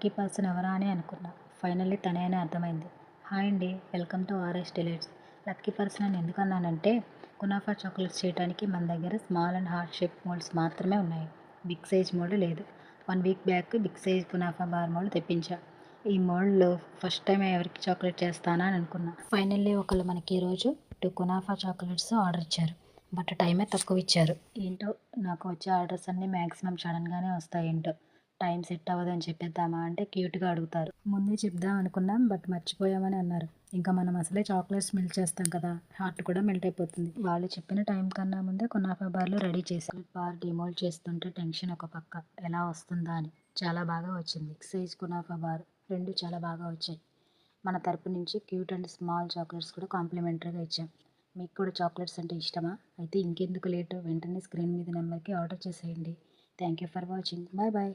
Lucky person ఎవరా అని అనుకున్నా. ఫైనల్లీ తనే అని అర్థమైంది. హాయ్ అండి, welcome to RS delights. Lucky person అని ఎందుకు అన్నానంటే కునాఫా చాక్లెట్స్ చేయడానికి మన దగ్గర small and heart shape moulds మాత్రమే ఉన్నాయి. బిగ్ సైజ్ మోల్డ్ లేదు. 1 week back big size kunafa bar mould తెప్పించా. ఈ మోల్డ్లో ఫస్ట్ టైం ఎవరికి చాక్లెట్ చేస్తానా అని అనుకున్నా. ఫైనల్లీ ఒకళ్ళు మనకి ఈరోజు 2 కునాఫా చాక్లెట్స్ ఆర్డర్ ఇచ్చారు. బట్ టైమే తక్కువ ఇచ్చారు. ఏంటో నాకు వచ్చే ఆర్డర్స్ అన్నీ మ్యాక్సిమం సడన్గానే వస్తాయి. ఏంటో టైం సెట్ అవ్వదని చెప్పేద్దామా అంటే క్యూట్గా అడుగుతారు. ముందే చెప్దాం అనుకున్నాం బట్ మర్చిపోయామని అన్నారు. ఇంకా మనం అసలే చాక్లెట్స్ మెల్ట్ చేస్తాం కదా, హార్ట్ కూడా మెల్ట్ అయిపోతుంది. వాళ్ళు చెప్పిన టైం కన్నా ముందే కునాఫా బార్లు రెడీ చేశారు. బార్ డిమోల్డ్ చేస్తుంటే టెన్షన్ ఒక పక్క, ఎలా వస్తుందా అని. చాలా బాగా వచ్చింది. సైజ్ కునాఫా బార్ 2 చాలా బాగా వచ్చాయి. మన తరపు నుంచి క్యూట్ అండ్ స్మాల్ చాక్లెట్స్ కూడా కాంప్లిమెంటరీగా ఇచ్చాం. మీకు కూడా చాక్లెట్స్ అంటే ఇష్టమా? అయితే ఇంకెందుకు లేటు, వెంటనే స్క్రీన్ మీద నెంబర్కి ఆర్డర్ చేసేయండి. Thank you for watching. Bye bye.